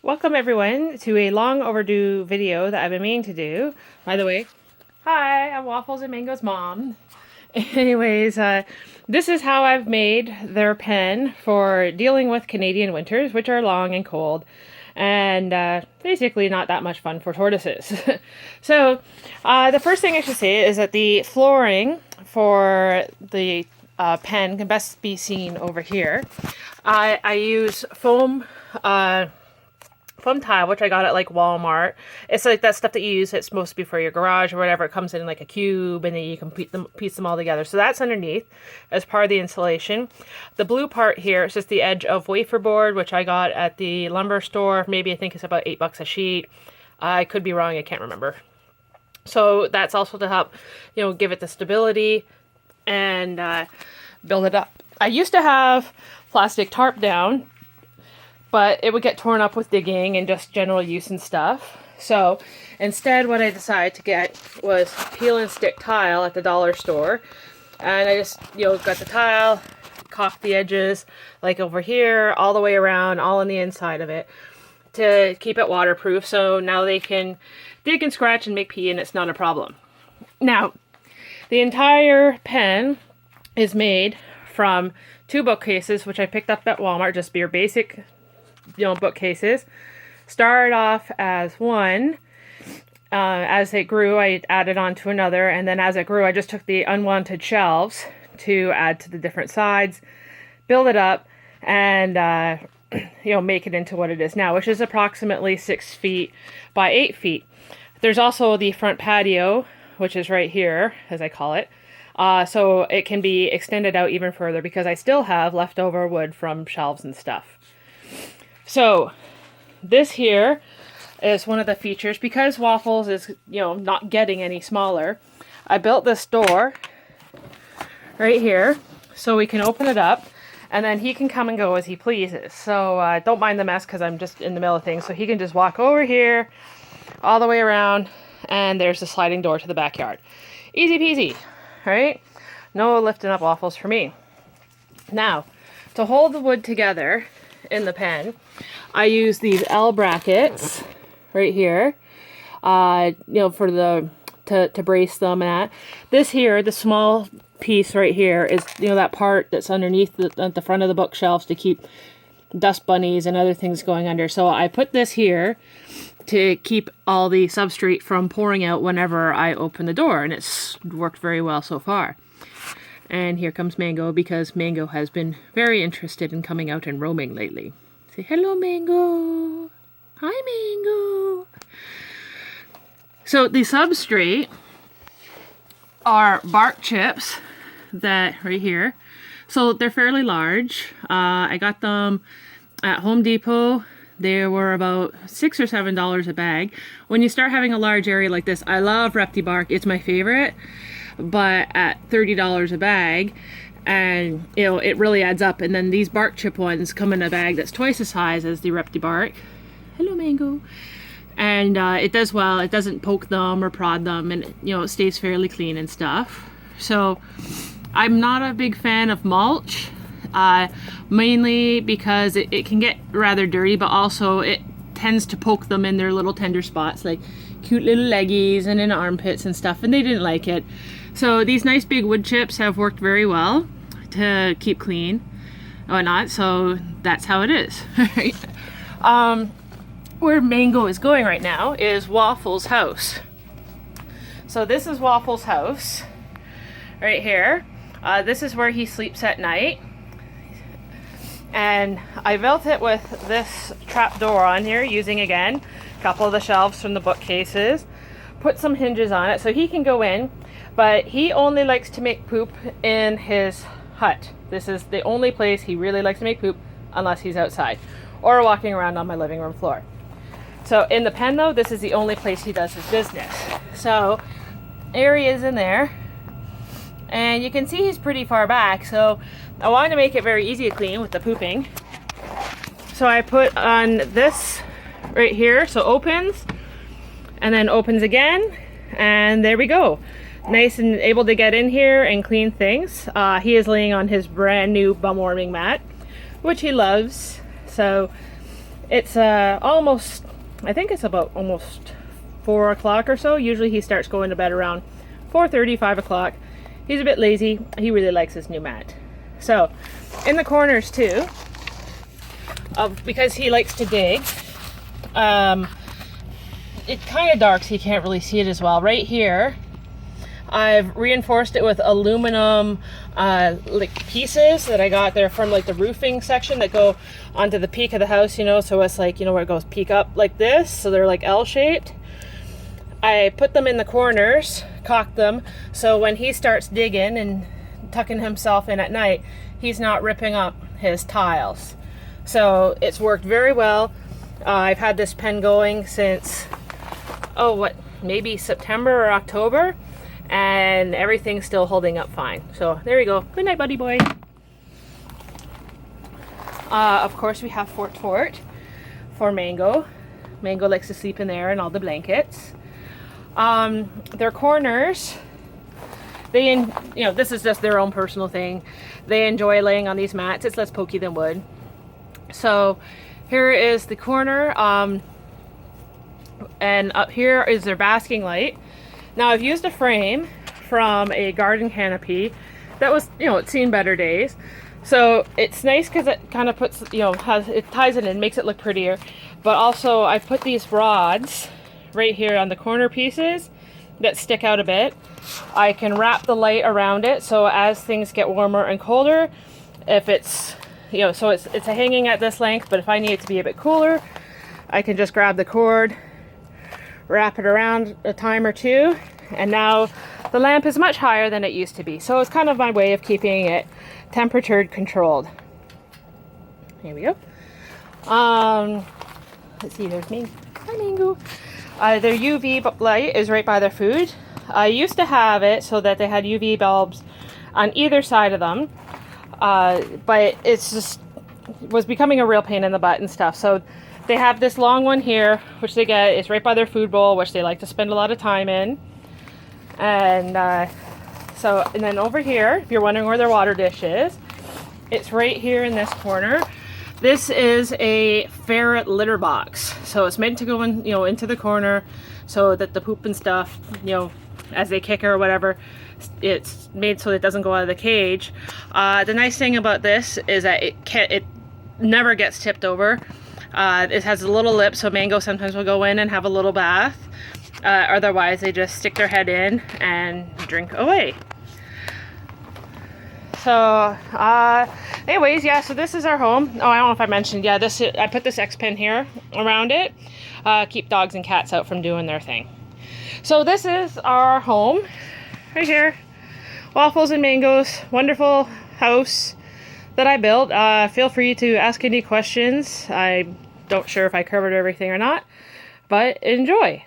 Welcome everyone to a long overdue video that I've been meaning to do. By the way, hi, I'm Waffles and Mango's mom. Anyways, this is how I've made their pen for dealing with Canadian winters, which are long and cold, and basically not that much fun for tortoises. So, the first thing I should say is that the flooring for the pen can best be seen over here. I use foam tile, which I got at like Walmart. It's like that stuff that you use. It's supposed to be for your garage or whatever. It comes in like a cube, and then you can piece them all together. So that's underneath as part of the insulation. The blue part here is just the edge of wafer board, which I got at the lumber store. Maybe I think it's about $8 a sheet. I could be wrong. I can't remember. So that's also to help, give it the stability and build it up. I used to have plastic tarp down, but it would get torn up with digging and just general use and stuff. So instead, what I decided to get was peel and stick tile at the dollar store. And I just, got the tile, caulked the edges, like over here, all the way around, all on the inside of it, to keep it waterproof. So now they can dig and scratch and make pee, and it's not a problem. Now, the entire pen is made from 2 bookcases, which I picked up at Walmart, just your basic bookcases. Started off as one. As it grew, I added on to another, and then as it grew, I just took the unwanted shelves to add to the different sides, build it up, and make it into what it is now, which is approximately 6 feet by 8 feet. There's also the front patio, which is right here, as I call it. So it can be extended out even further because I still have leftover wood from shelves and stuff. So this here is one of the features. Because Waffles is, not getting any smaller, I built this door right here so we can open it up, and then he can come and go as he pleases. So don't mind the mess because I'm just in the middle of things. So he can just walk over here all the way around, and there's the sliding door to the backyard. Easy peasy, right? No lifting up Waffles for me. Now, to hold the wood together in the pen, I use these L brackets right here, for to brace them. And this here, the small piece right here, is that part that's underneath at the front of the bookshelves to keep dust bunnies and other things going under. So I put this here to keep all the substrate from pouring out whenever I open the door, and it's worked very well so far. And here comes Mango, because Mango has been very interested in coming out and roaming lately. Say hello, Mango. Hi, Mango. So the substrate are bark chips that right here. So they're fairly large. I got them at Home Depot. They were about $6 or $7 a bag. When you start having a large area like this, I love Repti bark. It's my favorite. But at $30 a bag, and it really adds up. And then these bark chip ones come in a bag that's twice as size as the Repti bark. Hello, Mango. And it does well. It doesn't poke them or prod them, and it stays fairly clean and stuff. So I'm not a big fan of mulch, mainly because it can get rather dirty, but also it tends to poke them in their little tender spots, like cute little leggies and in armpits and stuff, and they didn't like it. So these nice big wood chips have worked very well to keep clean and whatnot. So that's how it is. Where Mango is going right now is Waffles House. So this is Waffles House right here. This is where he sleeps at night. And I built it with this trap door on here, using again a couple of the shelves from the bookcases. Put some hinges on it so he can go in, but he only likes to make poop in his hut. This is the only place he really likes to make poop, unless he's outside or walking around on my living room floor. So in the pen though, this is the only place he does his business. So there he is in there, and you can see he's pretty far back. So I wanted to make it very easy to clean with the pooping. So I put on this right here, so opens, and then opens again, and there we go. Nice and able to get in here and clean things. He is laying on his brand new bum warming mat, which he loves. So It's almost, I think it's about almost 4 o'clock or so. Usually he starts going to bed around 4:30, 5 o'clock. He's a bit lazy. He really likes his new mat. So in the corners too, because he likes to dig, it's kind of dark so you can't really see it as well. Right here, I've reinforced it with aluminum like pieces that I got there from like the roofing section that go onto the peak of the house, you know, so it's like, you know, where it goes peak up like this, so they're like L-shaped. I put them in the corners, caulked them, so when he starts digging and tucking himself in at night, he's not ripping up his tiles. So it's worked very well. I've had this pen going since, maybe September or October, and everything's still holding up fine. So there you go. Good night, buddy boy. Of course, we have Fort for Mango. Mango likes to sleep in there and all the blankets. Their corners, this is just their own personal thing. They enjoy laying on these mats. It's less pokey than wood. So here is the corner, and up here is their basking light. Now I've used a frame from a garden canopy that was, it's seen better days. So it's nice because it kind of puts, it ties it in, makes it look prettier. But also I put these rods right here on the corner pieces that stick out a bit. I can wrap the light around it, so as things get warmer and colder, if it's, so it's hanging at this length, but if I need it to be a bit cooler, I can just grab the cord, wrap it around a time or two, and now the lamp is much higher than it used to be. So it's kind of my way of keeping it temperature controlled. Here we go. Let's see, there's me. Hi, Mango. Their UV light is right by their food. I used to have it so that they had UV bulbs on either side of them, but it's just was becoming a real pain in the butt and stuff. So they have this long one here, which they get. It's right by their food bowl, which they like to spend a lot of time in. And and then over here, if you're wondering where their water dish is, it's right here in this corner. This is a ferret litter box. So it's meant to go in, into the corner so that the poop and stuff, as they kick or whatever, it's made so it doesn't go out of the cage. The nice thing about this is that it never gets tipped over. It has a little lip, so Mango sometimes will go in and have a little bath. Otherwise, they just stick their head in and drink away. So, anyways, yeah, so this is our home. Oh, I don't know if I mentioned, yeah, I put this X pin here around it. Keep dogs and cats out from doing their thing. So this is our home right here. Waffles and Mango's wonderful house that I built. Feel free to ask any questions. I'm not sure if I covered everything or not, but enjoy.